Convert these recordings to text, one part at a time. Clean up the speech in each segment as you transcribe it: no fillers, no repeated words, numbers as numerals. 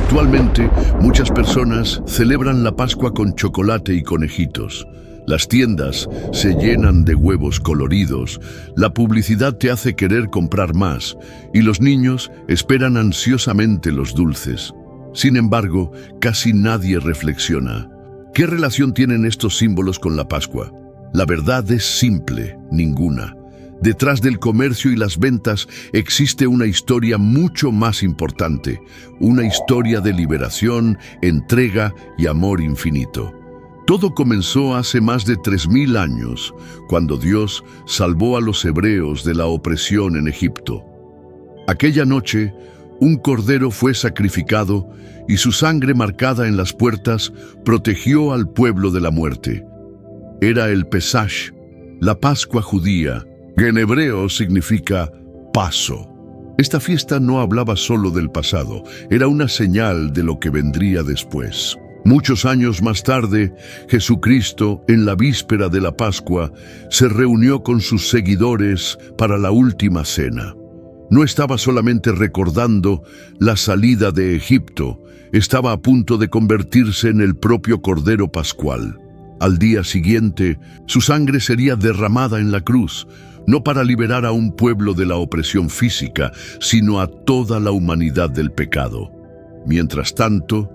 Actualmente, muchas personas celebran la Pascua con chocolate y conejitos. Las tiendas se llenan de huevos coloridos, la publicidad te hace querer comprar más y los niños esperan ansiosamente los dulces. Sin embargo, casi nadie reflexiona. ¿Qué relación tienen estos símbolos con la Pascua? La verdad es simple, ninguna. Detrás del comercio y las ventas existe una historia mucho más importante, una historia de liberación, entrega y amor infinito. Todo comenzó hace más de 3000 años, cuando Dios salvó a los hebreos de la opresión en Egipto. Aquella noche, un cordero fue sacrificado y su sangre marcada en las puertas protegió al pueblo de la muerte. Era el Pesach, la Pascua judía, que en hebreo significa paso. Esta fiesta no hablaba solo del pasado, era una señal de lo que vendría después. Muchos años más tarde, Jesucristo, en la víspera de la Pascua, se reunió con sus seguidores para la última cena. No estaba solamente recordando la salida de Egipto, estaba a punto de convertirse en el propio Cordero Pascual. Al día siguiente, su sangre sería derramada en la cruz, no para liberar a un pueblo de la opresión física, sino a toda la humanidad del pecado. Mientras tanto,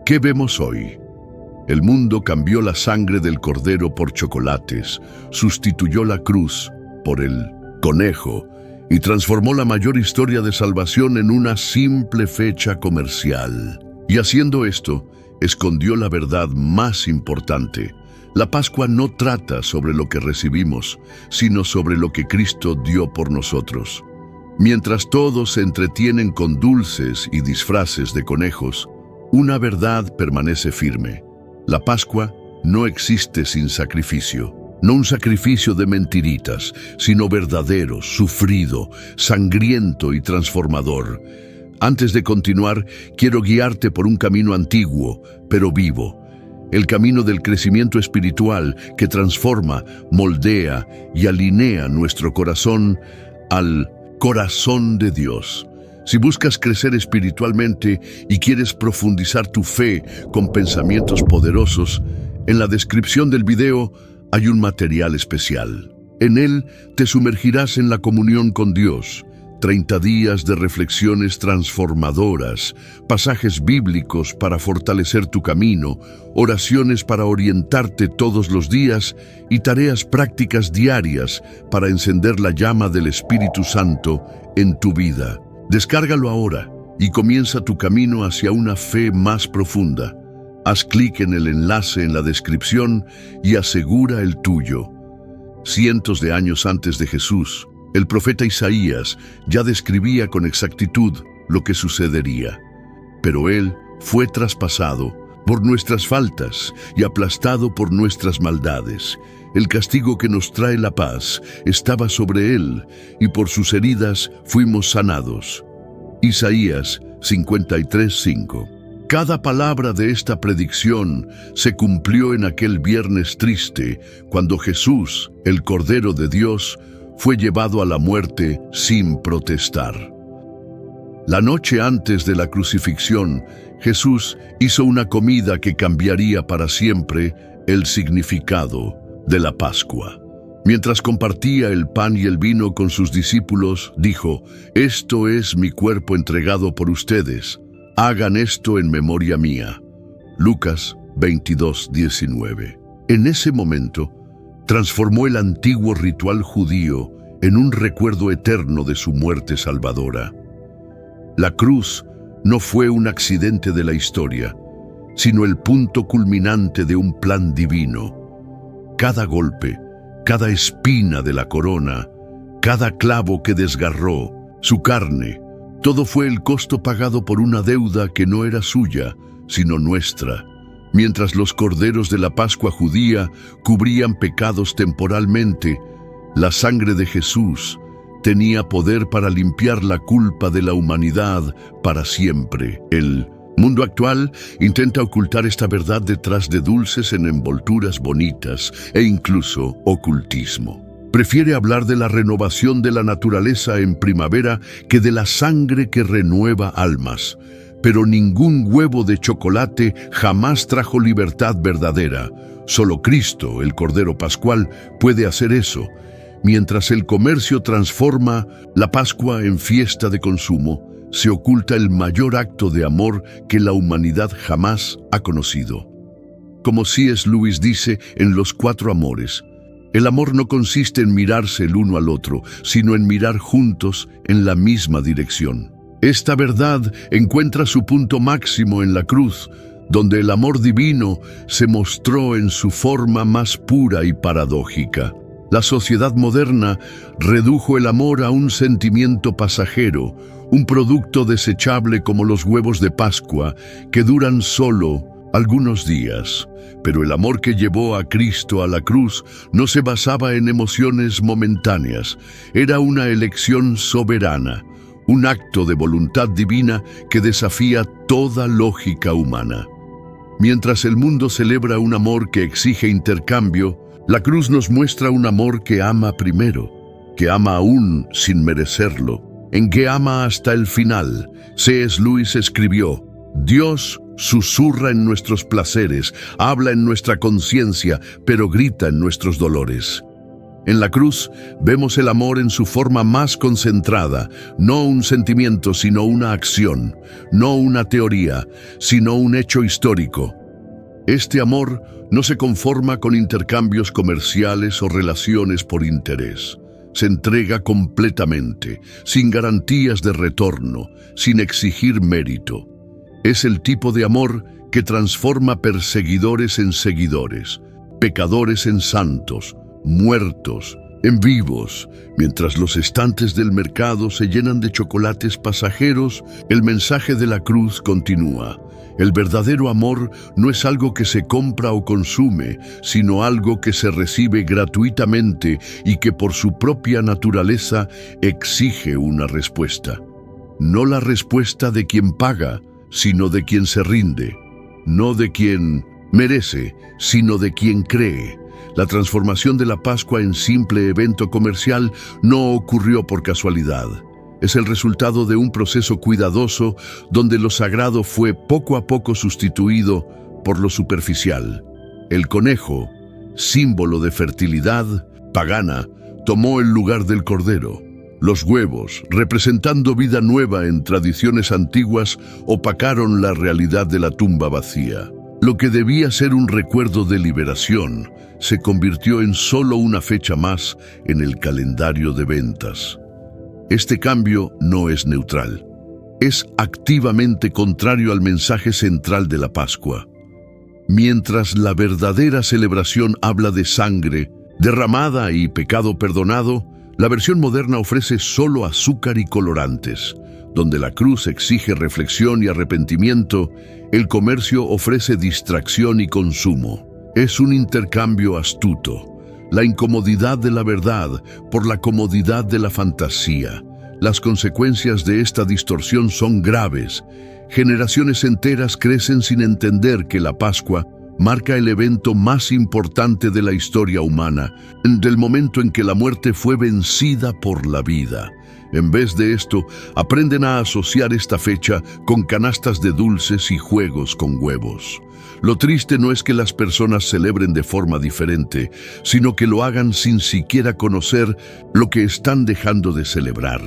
¿qué vemos hoy? El mundo cambió la sangre del cordero por chocolates, sustituyó la cruz por el conejo y transformó la mayor historia de salvación en una simple fecha comercial. Y haciendo esto, escondió la verdad más importante. La Pascua no trata sobre lo que recibimos, sino sobre lo que Cristo dio por nosotros. Mientras todos se entretienen con dulces y disfraces de conejos, una verdad permanece firme. La Pascua no existe sin sacrificio. No un sacrificio de mentiritas, sino verdadero, sufrido, sangriento y transformador. Antes de continuar, quiero guiarte por un camino antiguo, pero vivo. El camino del crecimiento espiritual que transforma, moldea y alinea nuestro corazón al corazón de Dios. Si buscas crecer espiritualmente y quieres profundizar tu fe con pensamientos poderosos, en la descripción del video hay un material especial. En él te sumergirás en la comunión con Dios. 30 días de reflexiones transformadoras, pasajes bíblicos para fortalecer tu camino, oraciones para orientarte todos los días y tareas prácticas diarias para encender la llama del Espíritu Santo en tu vida. Descárgalo ahora y comienza tu camino hacia una fe más profunda. Haz clic en el enlace en la descripción y asegura el tuyo. Cientos de años antes de Jesús, el profeta Isaías ya describía con exactitud lo que sucedería. Pero él fue traspasado por nuestras faltas y aplastado por nuestras maldades. El castigo que nos trae la paz estaba sobre él, y por sus heridas fuimos sanados. Isaías 53:5. Cada palabra de esta predicción se cumplió en aquel viernes triste, cuando Jesús, el Cordero de Dios, fue llevado a la muerte sin protestar. La noche antes de la crucifixión, Jesús hizo una comida que cambiaría para siempre el significado de la Pascua. Mientras compartía el pan y el vino con sus discípulos, dijo: «Esto es mi cuerpo entregado por ustedes. Hagan esto en memoria mía». Lucas 22:19. En ese momento, transformó el antiguo ritual judío en un recuerdo eterno de su muerte salvadora. La cruz no fue un accidente de la historia, sino el punto culminante de un plan divino. Cada golpe, cada espina de la corona, cada clavo que desgarró, su carne, todo fue el costo pagado por una deuda que no era suya, sino nuestra. Mientras los corderos de la Pascua judía cubrían pecados temporalmente, la sangre de Jesús tenía poder para limpiar la culpa de la humanidad para siempre. El mundo actual intenta ocultar esta verdad detrás de dulces en envolturas bonitas e incluso ocultismo. Prefiere hablar de la renovación de la naturaleza en primavera que de la sangre que renueva almas. pero ningún huevo de chocolate jamás trajo libertad verdadera. Solo Cristo, el Cordero Pascual, puede hacer eso. Mientras el comercio transforma la Pascua en fiesta de consumo, se oculta el mayor acto de amor que la humanidad jamás ha conocido. Como C.S. Lewis dice en Los Cuatro Amores, el amor no consiste en mirarse el uno al otro, sino en mirar juntos en la misma dirección. Esta verdad encuentra su punto máximo en la cruz, donde el amor divino se mostró en su forma más pura y paradójica. La sociedad moderna redujo el amor a un sentimiento pasajero, un producto desechable como los huevos de Pascua, que duran solo algunos días. Pero el amor que llevó a Cristo a la cruz no se basaba en emociones momentáneas, era una elección soberana, un acto de voluntad divina que desafía toda lógica humana. Mientras el mundo celebra un amor que exige intercambio, la cruz nos muestra un amor que ama primero, que ama aún sin merecerlo, en que ama hasta el final. C.S. Lewis escribió, Dios susurra en nuestros placeres, habla en nuestra conciencia, pero grita en nuestros dolores. En la cruz vemos el amor en su forma más concentrada, no un sentimiento sino una acción, no una teoría, sino un hecho histórico. Este amor no se conforma con intercambios comerciales o relaciones por interés. Se entrega completamente, sin garantías de retorno, sin exigir mérito. Es el tipo de amor que transforma perseguidores en seguidores, pecadores en santos, muertos en vivos. Mientras los estantes del mercado se llenan de chocolates pasajeros, el mensaje de la cruz continúa. El verdadero amor no es algo que se compra o consume, sino algo que se recibe gratuitamente y que por su propia naturaleza exige una respuesta. No la respuesta de quien paga, sino de quien se rinde. No de quien merece, sino de quien cree. La transformación de la Pascua en simple evento comercial no ocurrió por casualidad. Es el resultado de un proceso cuidadoso donde lo sagrado fue poco a poco sustituido por lo superficial. El conejo, símbolo de fertilidad pagana, tomó el lugar del cordero. Los huevos, representando vida nueva en tradiciones antiguas, opacaron la realidad de la tumba vacía. Lo que debía ser un recuerdo de liberación se convirtió en solo una fecha más en el calendario de ventas. Este cambio no es neutral. Es activamente contrario al mensaje central de la Pascua. Mientras la verdadera celebración habla de sangre derramada y pecado perdonado, la versión moderna ofrece solo azúcar y colorantes. Donde la cruz exige reflexión y arrepentimiento, el comercio ofrece distracción y consumo. Es un intercambio astuto. La incomodidad de la verdad por la comodidad de la fantasía. Las consecuencias de esta distorsión son graves. Generaciones enteras crecen sin entender que la Pascua marca el evento más importante de la historia humana, del momento en que la muerte fue vencida por la vida. En vez de esto, aprenden a asociar esta fecha con canastas de dulces y juegos con huevos. Lo triste no es que las personas celebren de forma diferente, sino que lo hagan sin siquiera conocer lo que están dejando de celebrar.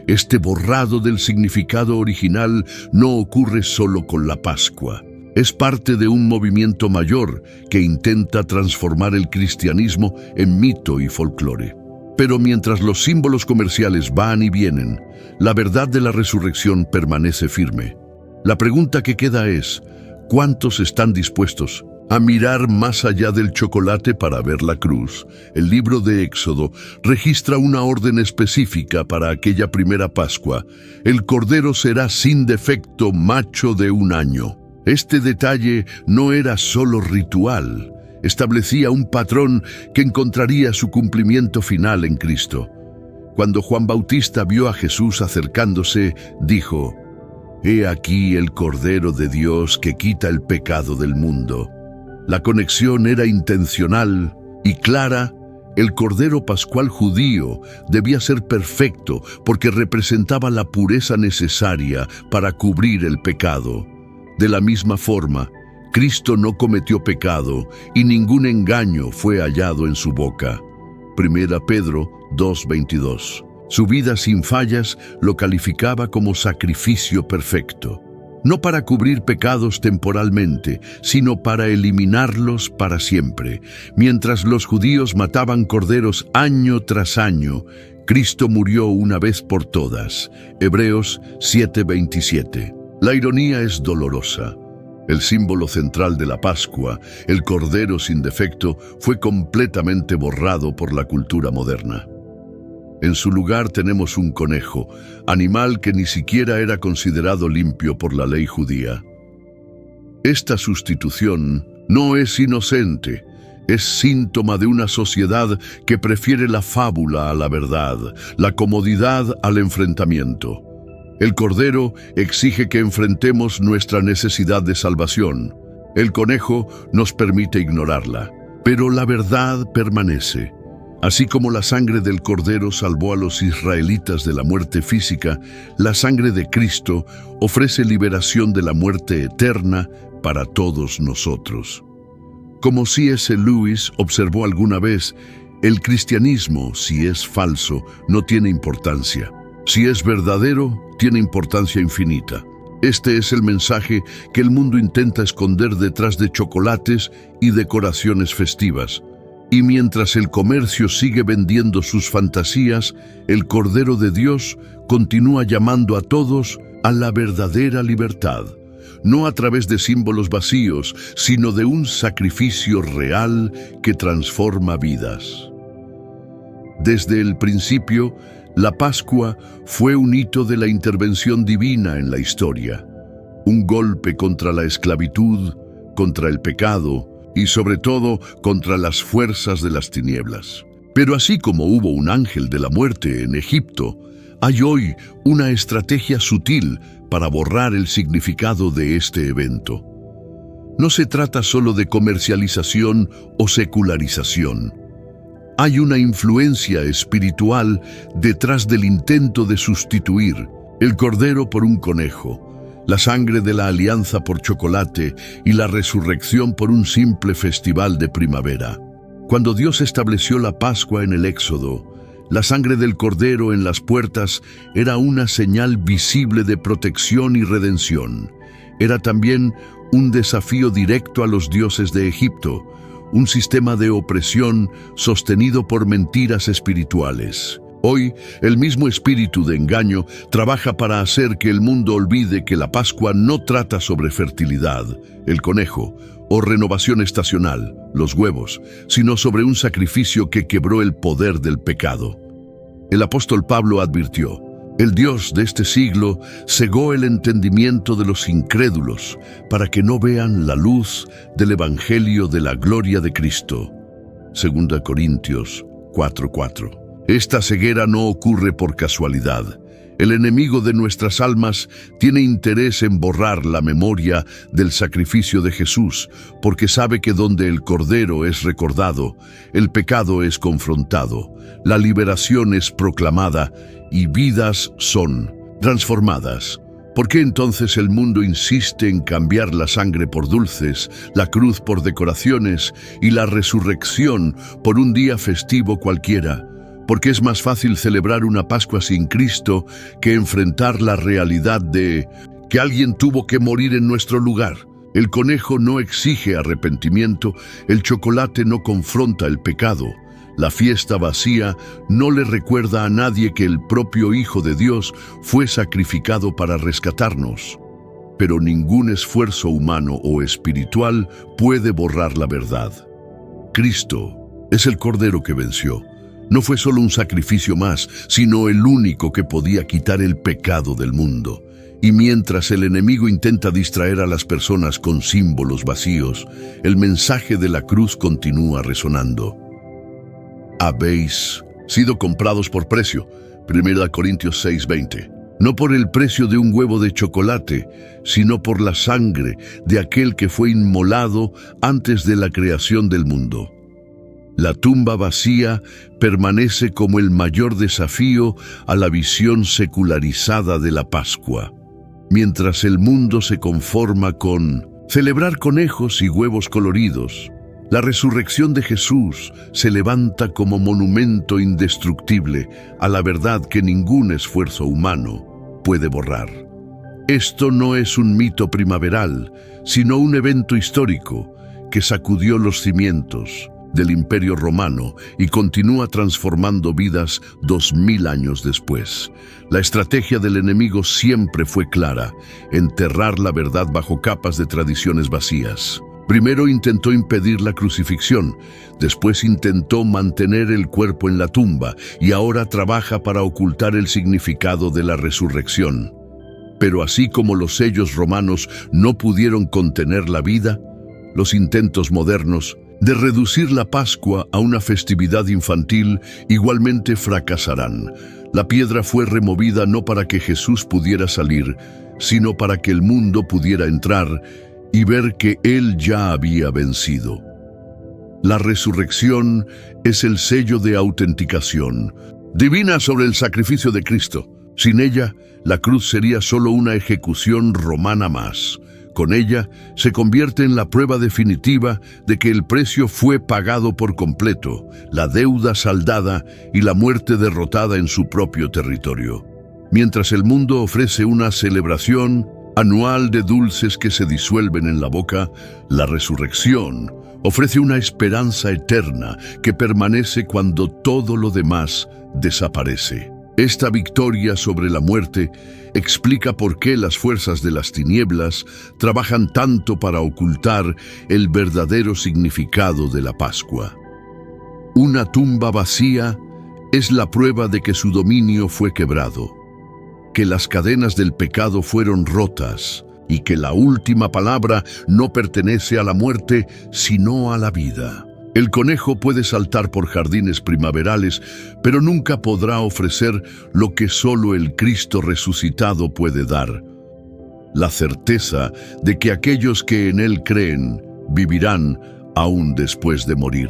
Este borrado del significado original no ocurre solo con la Pascua. Es parte de un movimiento mayor que intenta transformar el cristianismo en mito y folclore. Pero mientras los símbolos comerciales van y vienen, la verdad de la resurrección permanece firme. La pregunta que queda es, ¿cuántos están dispuestos a mirar más allá del chocolate para ver la cruz? El libro de Éxodo registra una orden específica para aquella primera Pascua. El cordero será sin defecto macho de 1 año. Este detalle no era solo ritual, establecía un patrón que encontraría su cumplimiento final en Cristo. Cuando Juan Bautista vio a Jesús acercándose, dijo, «He aquí el Cordero de Dios que quita el pecado del mundo». La conexión era intencional y clara El Cordero Pascual judío debía ser perfecto porque representaba la pureza necesaria para cubrir el pecado. De la misma forma, Cristo no cometió pecado y ningún engaño fue hallado en su boca. 1 Pedro 2:22. Su vida sin fallas lo calificaba como sacrificio perfecto. No para cubrir pecados temporalmente, sino para eliminarlos para siempre. Mientras los judíos mataban corderos año tras año, Cristo murió una vez por todas. Hebreos 7:27. La ironía es dolorosa. El símbolo central de la Pascua, el cordero sin defecto, fue completamente borrado por la cultura moderna. En su lugar tenemos un conejo, animal que ni siquiera era considerado limpio por la ley judía. Esta sustitución no es inocente, es síntoma de una sociedad que prefiere la fábula a la verdad, la comodidad al enfrentamiento. El cordero exige que enfrentemos nuestra necesidad de salvación. El conejo nos permite ignorarla, pero la verdad permanece. Así como la sangre del Cordero salvó a los israelitas de la muerte física, la sangre de Cristo ofrece liberación de la muerte eterna para todos nosotros. Como C.S. Lewis observó alguna vez, el cristianismo, si es falso, no tiene importancia. Si es verdadero, tiene importancia infinita. Este es el mensaje que el mundo intenta esconder detrás de chocolates y decoraciones festivas. Y mientras el comercio sigue vendiendo sus fantasías, el Cordero de Dios continúa llamando a todos a la verdadera libertad, no a través de símbolos vacíos, sino de un sacrificio real que transforma vidas. Desde el principio, la Pascua fue un hito de la intervención divina en la historia, un golpe contra la esclavitud, contra el pecado, y sobre todo contra las fuerzas de las tinieblas. Pero así como hubo un ángel de la muerte en Egipto, hay hoy una estrategia sutil para borrar el significado de este evento. No se trata solo de comercialización o secularización. Hay una influencia espiritual detrás del intento de sustituir el cordero por un conejo, la sangre de la alianza por chocolate y la resurrección por un simple festival de primavera. Cuando Dios estableció la Pascua en el Éxodo, la sangre del cordero en las puertas era una señal visible de protección y redención. Era también un desafío directo a los dioses de Egipto, un sistema de opresión sostenido por mentiras espirituales. Hoy, el mismo espíritu de engaño trabaja para hacer que el mundo olvide que la Pascua no trata sobre fertilidad, el conejo, o renovación estacional, los huevos, sino sobre un sacrificio que quebró el poder del pecado. El apóstol Pablo advirtió: el Dios de este siglo cegó el entendimiento de los incrédulos para que no vean la luz del evangelio de la gloria de Cristo. 2 Corintios 4:4. Esta ceguera no ocurre por casualidad. El enemigo de nuestras almas tiene interés en borrar la memoria del sacrificio de Jesús, porque sabe que donde el Cordero es recordado, el pecado es confrontado, la liberación es proclamada y vidas son transformadas. ¿Por qué entonces el mundo insiste en cambiar la sangre por dulces, la cruz por decoraciones y la resurrección por un día festivo cualquiera? Porque es más fácil celebrar una Pascua sin Cristo que enfrentar la realidad de que alguien tuvo que morir en nuestro lugar. El conejo no exige arrepentimiento, el chocolate no confronta el pecado. La fiesta vacía no le recuerda a nadie que el propio Hijo de Dios fue sacrificado para rescatarnos. Pero ningún esfuerzo humano o espiritual puede borrar la verdad. Cristo es el Cordero que venció. No fue solo un sacrificio más, sino el único que podía quitar el pecado del mundo. Y mientras el enemigo intenta distraer a las personas con símbolos vacíos, el mensaje de la cruz continúa resonando. Habéis sido comprados por precio, 1 Corintios 6:20. No por el precio de un huevo de chocolate, sino por la sangre de aquel que fue inmolado antes de la creación del mundo. La tumba vacía permanece como el mayor desafío a la visión secularizada de la Pascua. Mientras el mundo se conforma con celebrar conejos y huevos coloridos, la resurrección de Jesús se levanta como monumento indestructible a la verdad que ningún esfuerzo humano puede borrar. Esto no es un mito primaveral, sino un evento histórico que sacudió los cimientos del Imperio Romano y continúa transformando vidas 2000 años después. La estrategia del enemigo siempre fue clara: enterrar la verdad bajo capas de tradiciones vacías. Primero intentó impedir la crucifixión, después intentó mantener el cuerpo en la tumba y ahora trabaja para ocultar el significado de la resurrección. Pero así como los sellos romanos no pudieron contener la vida, los intentos modernos de reducir la Pascua a una festividad infantil igualmente fracasarán. La piedra fue removida no para que Jesús pudiera salir, sino para que el mundo pudiera entrar y ver que Él ya había vencido. La resurrección es el sello de autenticación divina sobre el sacrificio de Cristo. Sin ella, la cruz sería solo una ejecución romana más. Con ella, se convierte en la prueba definitiva de que el precio fue pagado por completo, la deuda saldada y la muerte derrotada en su propio territorio. Mientras el mundo ofrece una celebración anual de dulces que se disuelven en la boca, la resurrección ofrece una esperanza eterna que permanece cuando todo lo demás desaparece. Esta victoria sobre la muerte explica por qué las fuerzas de las tinieblas trabajan tanto para ocultar el verdadero significado de la Pascua. Una tumba vacía es la prueba de que su dominio fue quebrado, que las cadenas del pecado fueron rotas y que la última palabra no pertenece a la muerte, sino a la vida. El conejo puede saltar por jardines primaverales, pero nunca podrá ofrecer lo que solo el Cristo resucitado puede dar: la certeza de que aquellos que en Él creen vivirán aún después de morir.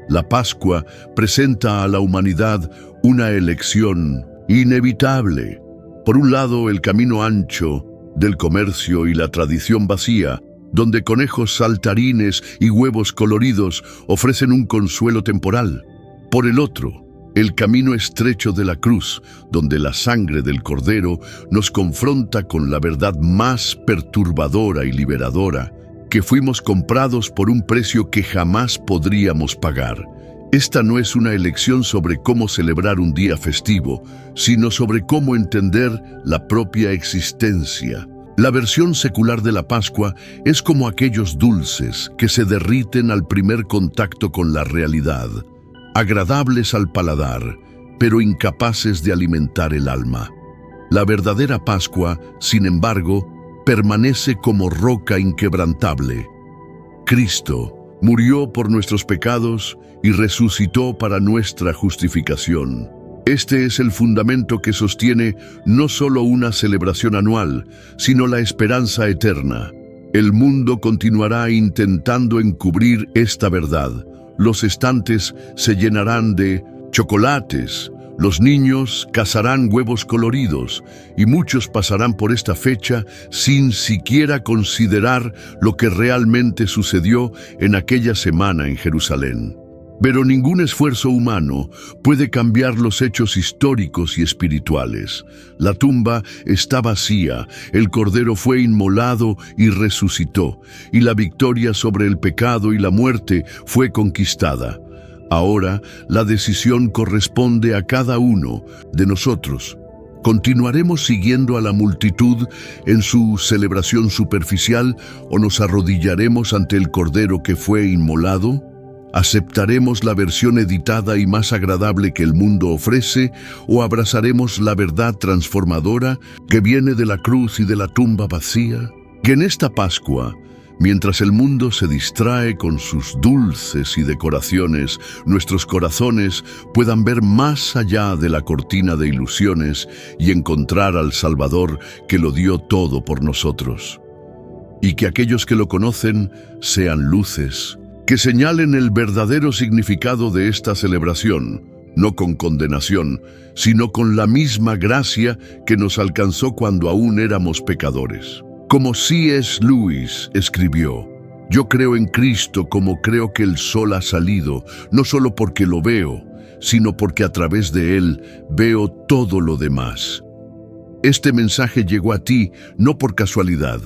La Pascua presenta a la humanidad una elección inevitable. Por un lado, el camino ancho del comercio y la tradición vacía, donde conejos saltarines y huevos coloridos ofrecen un consuelo temporal. Por el otro, el camino estrecho de la cruz, donde la sangre del Cordero nos confronta con la verdad más perturbadora y liberadora: que fuimos comprados por un precio que jamás podríamos pagar. Esta no es una elección sobre cómo celebrar un día festivo, sino sobre cómo entender la propia existencia. La versión secular de la Pascua es como aquellos dulces que se derriten al primer contacto con la realidad, agradables al paladar, pero incapaces de alimentar el alma. La verdadera Pascua, sin embargo, permanece como roca inquebrantable. Cristo murió por nuestros pecados y resucitó para nuestra justificación. Este es el fundamento que sostiene no solo una celebración anual, sino la esperanza eterna. El mundo continuará intentando encubrir esta verdad. Los estantes se llenarán de chocolates, los niños cazarán huevos coloridos, y muchos pasarán por esta fecha sin siquiera considerar lo que realmente sucedió en aquella semana en Jerusalén. Pero ningún esfuerzo humano puede cambiar los hechos históricos y espirituales. La tumba está vacía, el Cordero fue inmolado y resucitó, y la victoria sobre el pecado y la muerte fue conquistada. Ahora, la decisión corresponde a cada uno de nosotros. ¿Continuaremos siguiendo a la multitud en su celebración superficial o nos arrodillaremos ante el Cordero que fue inmolado? ¿Aceptaremos la versión editada y más agradable que el mundo ofrece o abrazaremos la verdad transformadora que viene de la cruz y de la tumba vacía? Que en esta Pascua, mientras el mundo se distrae con sus dulces y decoraciones, nuestros corazones puedan ver más allá de la cortina de ilusiones y encontrar al Salvador que lo dio todo por nosotros. Y que aquellos que lo conocen sean luces que señalen el verdadero significado de esta celebración, no con condenación, sino con la misma gracia que nos alcanzó cuando aún éramos pecadores. Como C.S. Lewis escribió, yo creo en Cristo como creo que el sol ha salido, no solo porque lo veo, sino porque a través de él veo todo lo demás. Este mensaje llegó a ti no por casualidad.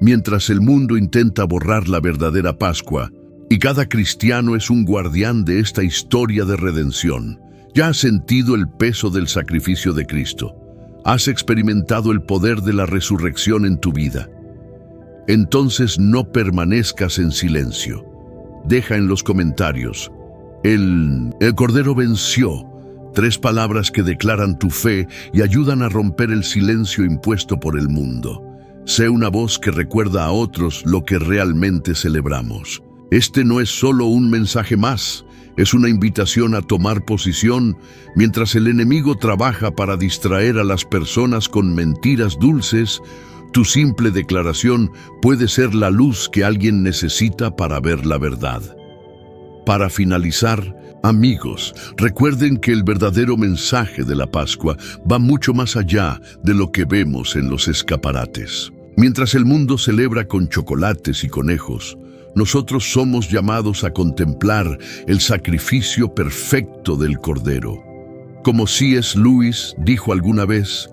Mientras el mundo intenta borrar la verdadera Pascua, y cada cristiano es un guardián de esta historia de redención, ya has sentido el peso del sacrificio de Cristo. Has experimentado el poder de la resurrección en tu vida. Entonces no permanezcas en silencio. Deja en los comentarios, el Cordero venció. 3 palabras que declaran tu fe y ayudan a romper el silencio impuesto por el mundo. Sé una voz que recuerda a otros lo que realmente celebramos. Este no es solo un mensaje más, es una invitación a tomar posición mientras el enemigo trabaja para distraer a las personas con mentiras dulces. Tu simple declaración puede ser la luz que alguien necesita para ver la verdad. Para finalizar, amigos, recuerden que el verdadero mensaje de la Pascua va mucho más allá de lo que vemos en los escaparates. Mientras el mundo celebra con chocolates y conejos, nosotros somos llamados a contemplar el sacrificio perfecto del Cordero. Como C.S. Lewis dijo alguna vez,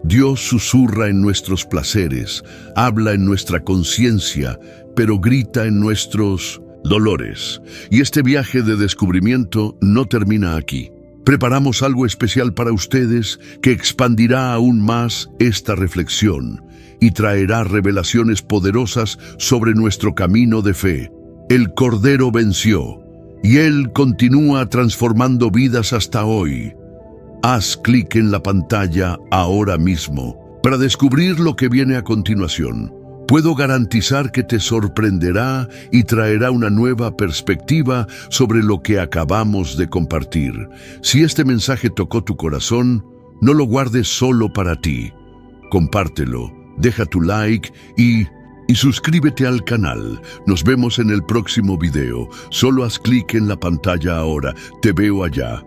Dios susurra en nuestros placeres, habla en nuestra conciencia, pero grita en nuestros dolores. Y este viaje de descubrimiento no termina aquí. Preparamos algo especial para ustedes que expandirá aún más esta reflexión y traerá revelaciones poderosas sobre nuestro camino de fe. El Cordero venció y Él continúa transformando vidas hasta hoy. Haz clic en la pantalla ahora mismo para descubrir lo que viene a continuación. Puedo garantizar que te sorprenderá y traerá una nueva perspectiva sobre lo que acabamos de compartir. Si este mensaje tocó tu corazón, no lo guardes solo para ti. Compártelo, deja tu like y suscríbete al canal. Nos vemos en el próximo video. Solo haz clic en la pantalla ahora. Te veo allá.